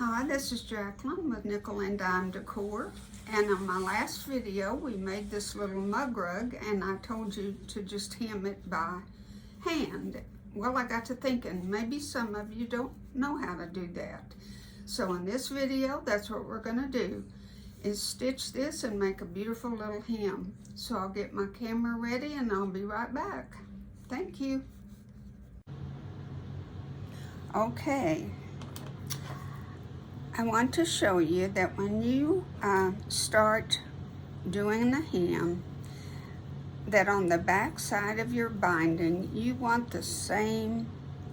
Hi, this is Jacqueline with Nickel and Dime Decor, and on my last video we made this little mug rug and I told you to just hem it by hand. Well, I got to thinking maybe some of you don't know how to do that. So in this video, that's what we're going to do, is stitch this and make a beautiful little hem. So I'll get my camera ready and I'll be right back. Thank you. Okay. I want to show you that when you start doing the hem, that on the back side of your binding, you want the same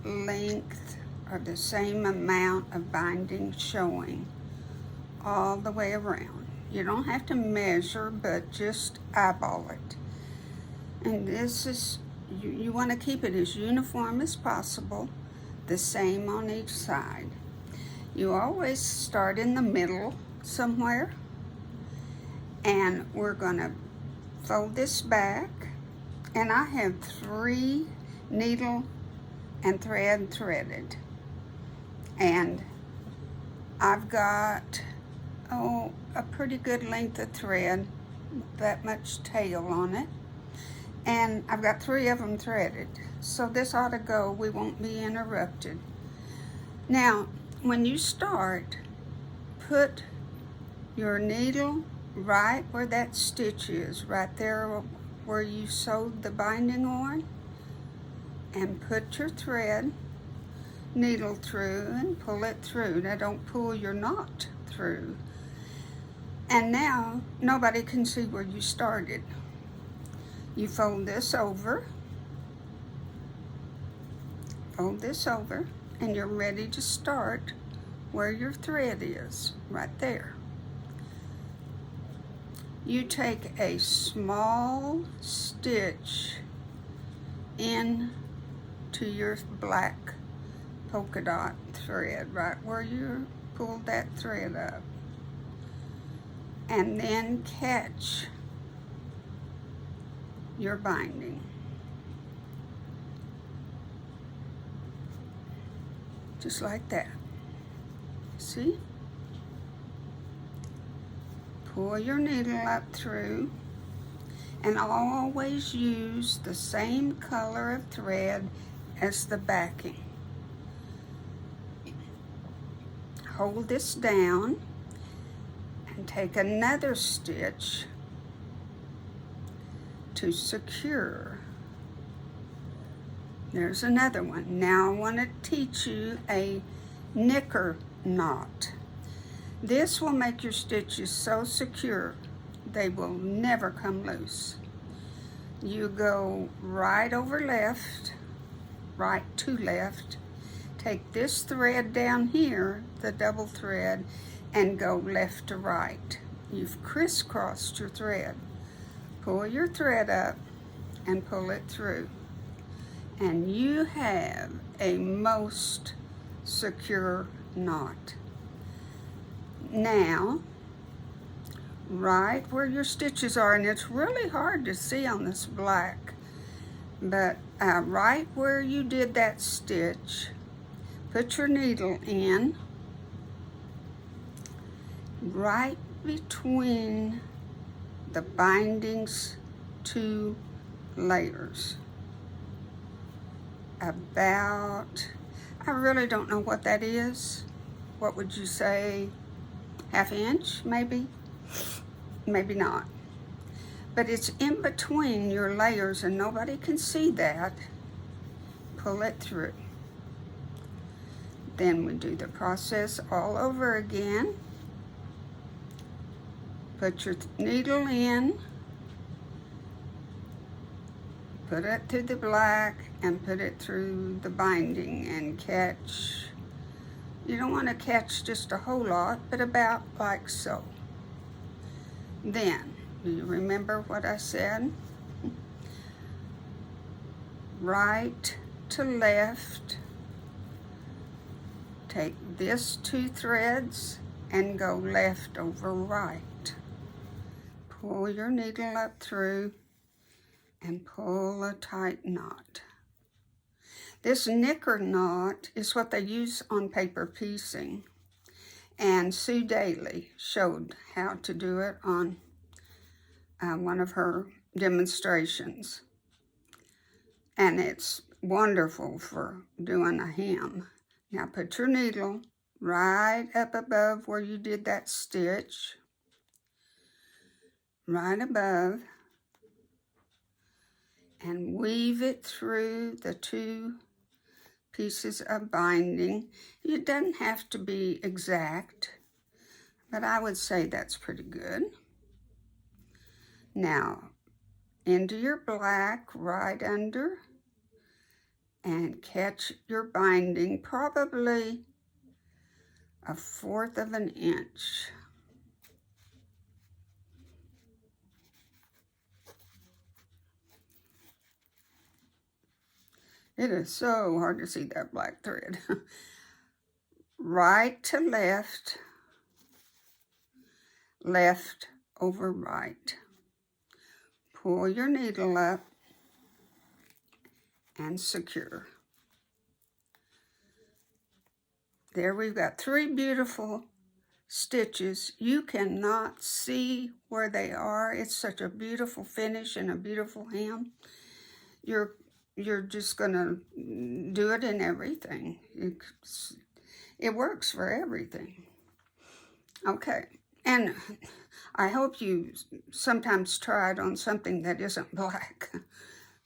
length or the same amount of binding showing all the way around. You don't have to measure, but just eyeball it. And this is, you want to keep it as uniform as possible, the same on each side. You always start in the middle somewhere, and we're gonna fold this back, and I have 3 needle and thread threaded, and I've got a pretty good length of thread, that much tail on it, and I've got 3 of them threaded, so this ought to go. We won't be interrupted. Now when you start, put your needle right where that stitch is, right there where you sewed the binding on, and put your thread needle through and pull it through. Now don't pull your knot through. And now nobody can see where you started. You fold this over, and you're ready to start where your thread is, right there. You take a small stitch in to your black polka dot thread, right where you pulled that thread up, and then catch your binding. Just like that. See? Pull your needle up through, and I'll always use the same color of thread as the backing. Hold this down and take another stitch to secure. There's another one. Now I want to teach you a knicker knot. This will make your stitches so secure they will never come loose. You go right over left, right to left, take this thread down here, the double thread, and go left to right. You've crisscrossed your thread. Pull your thread up and pull it through, and you have a most secure knot. Now, right where your stitches are, and it's really hard to see on this black, but right where you did that stitch, put your needle in, right between the binding's 2 layers. About, I really don't know what that is. What would you say? ½ inch, maybe? Maybe not. But it's in between your layers and nobody can see that. Pull it through. Then we do the process all over again. Put your needle in, put it through the black, and put it through the binding and catch. You don't want to catch just a whole lot, but about like so. Then, do you remember what I said? Right to left. Take this 2 threads and go left over right. Pull your needle up through and pull a tight knot. This knicker knot is what they use on paper piecing. And Sue Daly showed how to do it on one of her demonstrations. And it's wonderful for doing a hem. Now put your needle right up above where you did that stitch, right above, and weave it through the two pieces of binding. It doesn't have to be exact, but I would say that's pretty good. Now, into your black right under, and catch your binding probably 1/4 of an inch. It is so hard to see that black thread. Right to left, left over right. Pull your needle up and secure. There we've got 3 beautiful stitches. You cannot see where they are. It's such a beautiful finish and a beautiful hem. You're just gonna do it in everything. It works for everything. Okay, and I hope you sometimes try it on something that isn't black,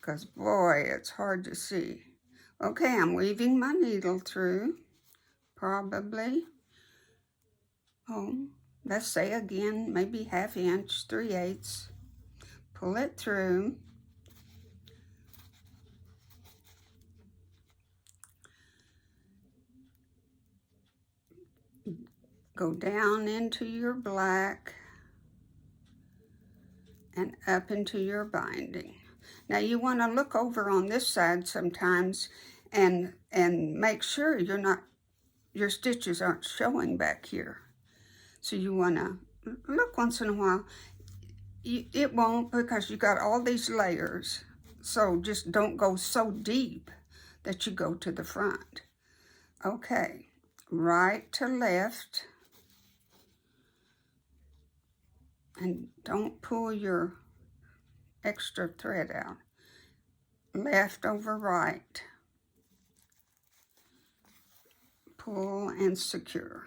because boy, it's hard to see. Okay, I'm weaving my needle through, probably, let's say again, maybe 1/2 inch, 3/8. Pull it through. Go down into your black and up into your binding. Now you want to look over on this side sometimes and make sure your stitches aren't showing back here. So you want to look once in a while. It won't, because you got all these layers. So just don't go so deep that you go to the front. Okay, right to left. And don't pull your extra thread out. Left over right. Pull and secure.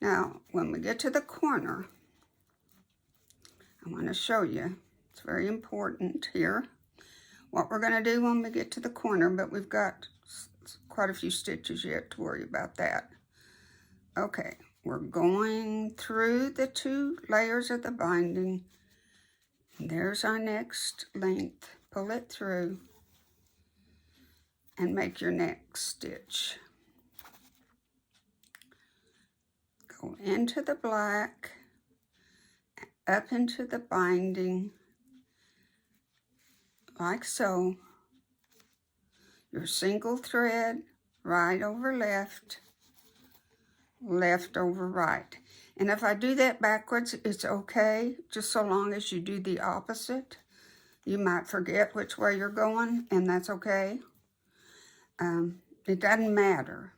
Now, when we get to the corner, I want to show you, it's very important here, what we're going to do when we get to the corner, but we've got quite a few stitches yet to worry about that. Okay, we're going through the 2 layers of the binding. There's our next length. Pull it through and make your next stitch. Go into the black, up into the binding, like so. Your single thread, right over left, left over right. And if I do that backwards, it's okay, just so long as you do the opposite. You might forget which way you're going, and that's okay. It doesn't matter.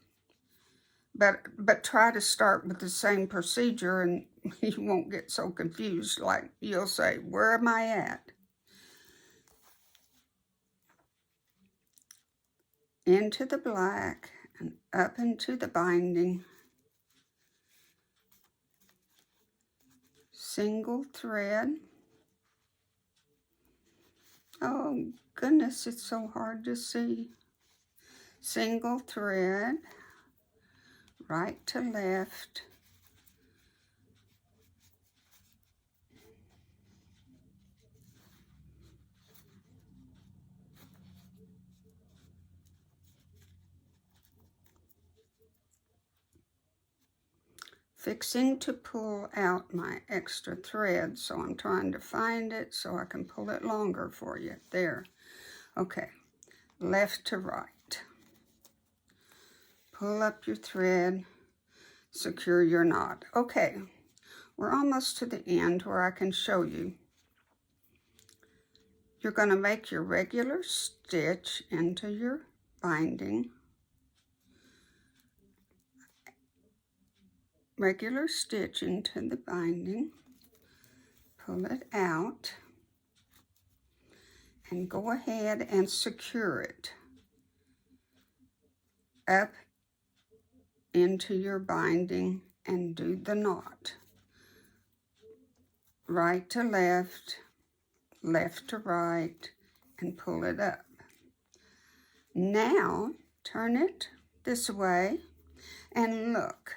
But try to start with the same procedure, and you won't get so confused. Like, you'll say, where am I at? Into the black and up into the binding. Single thread. Oh goodness, it's so hard to see. Single thread, right to left. Fixing to pull out my extra thread, so I'm trying to find it so I can pull it longer for you. There. Okay, left to right. Pull up your thread, secure your knot. Okay, we're almost to the end where I can show you. You're going to make your regular stitch into your binding. regular stitch into the binding, pull it out, and go ahead and secure it up into your binding and do the knot. Right to left, left to right, and pull it up. Now, turn it this way, and look.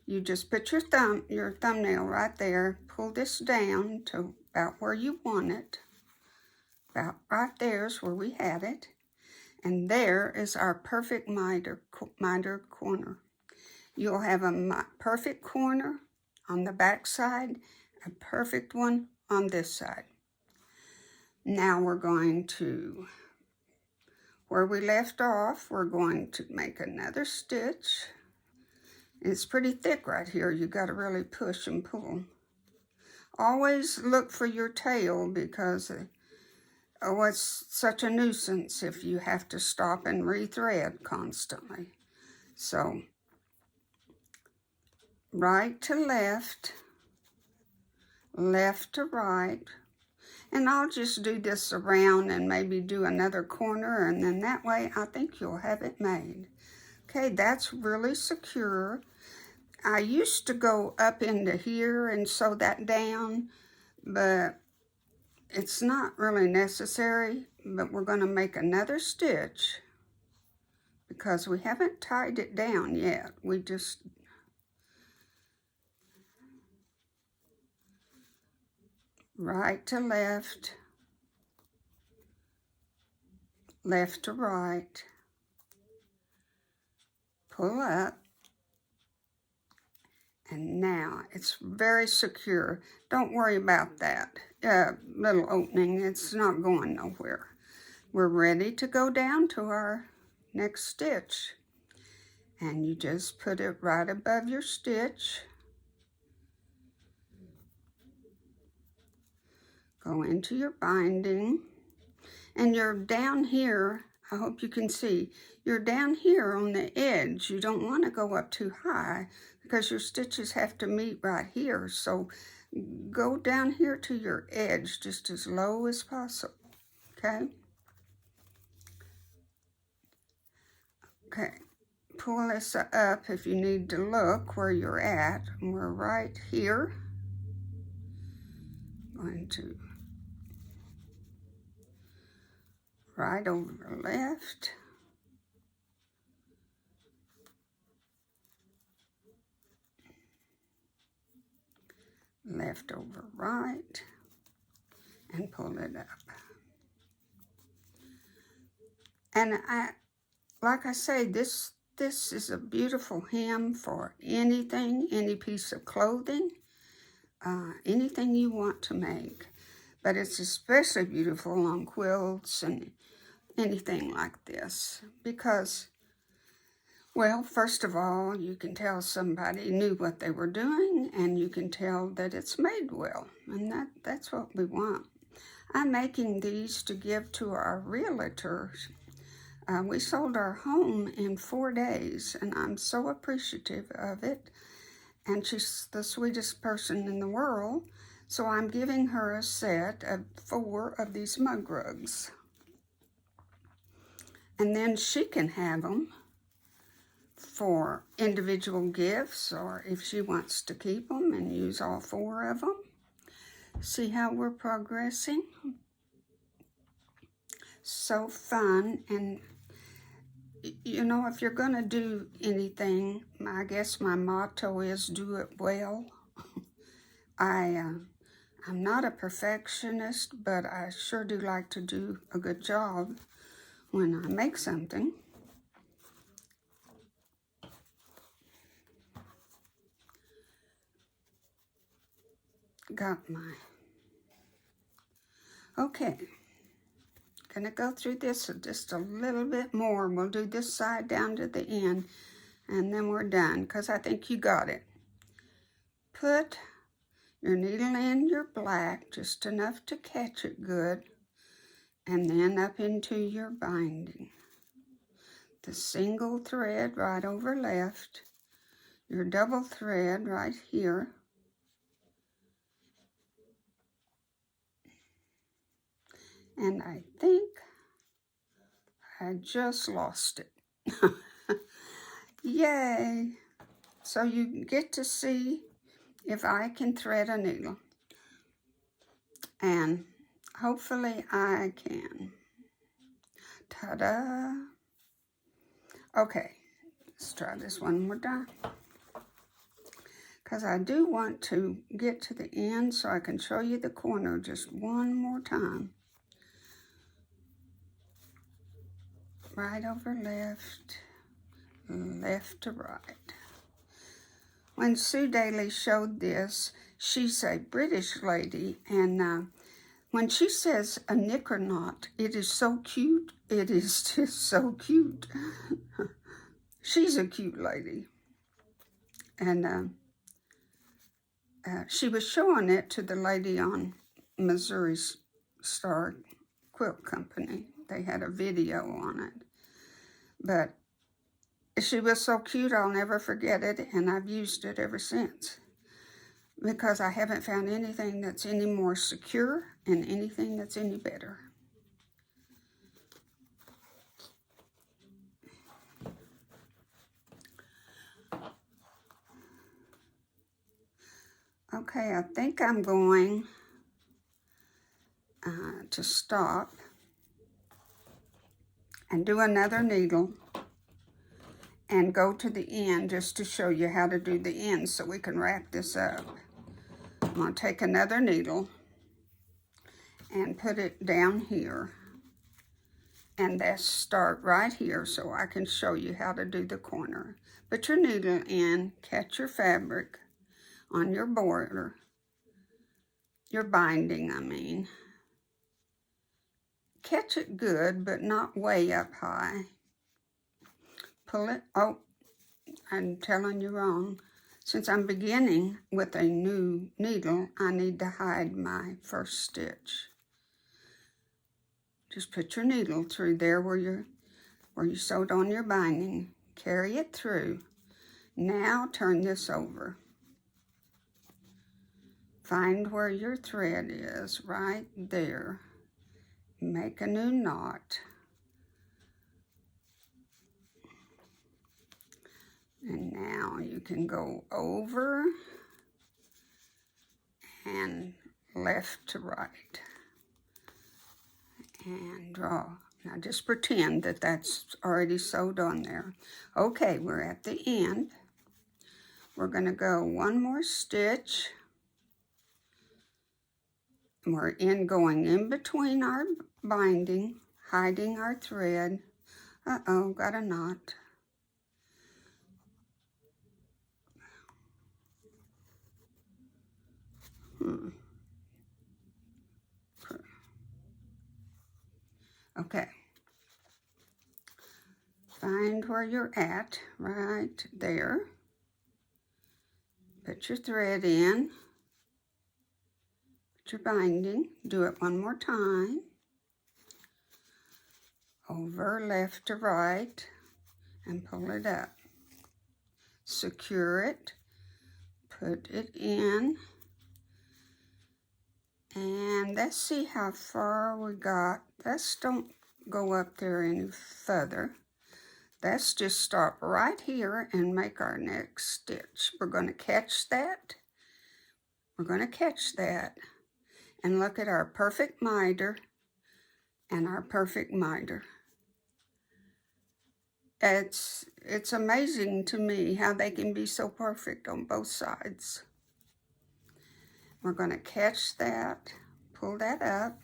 You just put your thumbnail right there, pull this down to about where you want it. About right there is where we had it. And there is our perfect miter corner. You'll have a perfect corner on the back side, a perfect one on this side. Now we're going to, where we left off, we're going to make another stitch. It's pretty thick right here. You got to really push and pull. Always look for your tail because it's such a nuisance if you have to stop and rethread constantly. So, right to left, left to right, and I'll just do this around and maybe do another corner, and then that way I think you'll have it made. Okay, that's really secure. I used to go up into here and sew that down, but it's not really necessary. But we're going to make another stitch because we haven't tied it down yet. We just right to left, left to right, pull up, and now it's very secure. Don't worry about that little opening. It's not going nowhere. We're ready to go down to our next stitch. And you just put it right above your stitch. Go into your binding. And you're down here, I hope you can see, you're down here on the edge. You don't want to go up too high because your stitches have to meet right here. So go down here to your edge just as low as possible, okay? Okay, pull this up if you need to look where you're at. We're right here. Going to right over left. Left over right, and pull it up. And like I say, this is a beautiful hem for anything, any piece of clothing, anything you want to make. But it's especially beautiful on quilts and anything like this because, well, first of all, you can tell somebody knew what they were doing, and you can tell that it's made well, and that's what we want. I'm making these to give to our realtors. We sold our home in 4 days, and I'm so appreciative of it, and she's the sweetest person in the world, so I'm giving her a set of 4 of these mug rugs. And then she can have them for individual gifts, or if she wants to keep them and use all 4 of them. See how we're progressing? So fun. And you know, if you're going to do anything, I guess my motto is do it well. I'm not a perfectionist, but I sure do like to do a good job when I make something. Got my, okay, gonna go through this just a little bit more. We'll do this side down to the end, and then we're done, because I think you got it. Put your needle in your black, just enough to catch it good, and then up into your binding. The single thread right over left, your double thread right here. And I think I just lost it. Yay! So you get to see if I can thread a needle. And hopefully I can. Ta-da! Okay, let's try this one more time. Because I do want to get to the end so I can show you the corner just one more time. Right over left, left to right. When Sue Daly showed this, she's a British lady, and when she says a knicker knot, it is so cute. It is just so cute. She's a cute lady. And she was showing it to the lady on Missouri Star Quilt Company. They had a video on it. But she was so cute, I'll never forget it, and I've used it ever since. Because I haven't found anything that's any more secure and anything that's any better. Okay, I think I'm going to stop and do another needle and go to the end just to show you how to do the end so we can wrap this up. I'm going to take another needle and put it down here, and that's start right here so I can show you how to do the corner. Put your needle in, catch your fabric on your border, your binding, I mean. Catch it good, but not way up high. Pull it, oh, I'm telling you wrong. Since I'm beginning with a new needle, I need to hide my first stitch. Just put your needle through there where you sewed on your binding. Carry it through. Now turn this over. Find where your thread is, right there. Make a new knot. And now you can go over and left to right. And draw. Now just pretend that that's already sewed on there. Okay, we're at the end. We're going to go one more stitch. We're going in between our binding, hiding our thread. Uh-oh, got a knot. Okay. Find where you're at, right there. Put your thread in. Put your binding. Do it one more time. Over left to right and pull it up. Secure it. Put it in. And let's see how far we got. Let's don't go up there any further. Let's just stop right here and make our next stitch. We're going to catch that. We're going to catch that. And look at our perfect miter and our perfect miter. It's amazing to me how they can be so perfect on both sides. We're going to catch that, pull that up,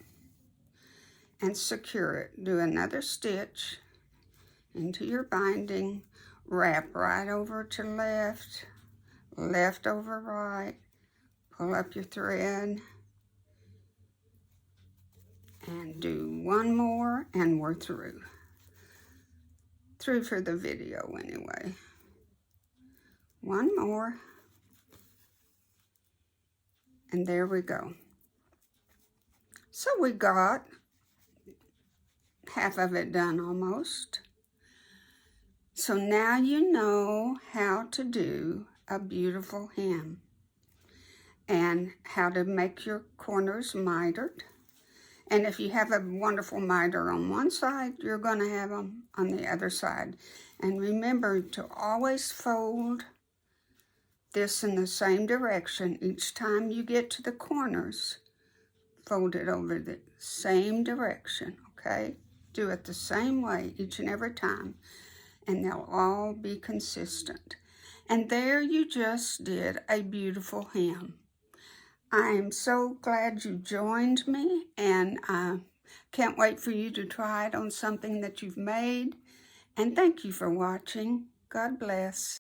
and secure it. Do another stitch into your binding, wrap right over to left, left over right, pull up your thread, and do one more, and we're through. Through for the video anyway. One more. And there we go. So we got half of it done almost. So now you know how to do a beautiful hem. And how to make your corners mitered. And if you have a wonderful miter on one side, you're going to have them on the other side. And remember to always fold this in the same direction. Each time you get to the corners, fold it over the same direction, okay? Do it the same way each and every time, and they'll all be consistent. And there you just did a beautiful hem. I am so glad you joined me, and I can't wait for you to try it on something that you've made. And thank you for watching. God bless.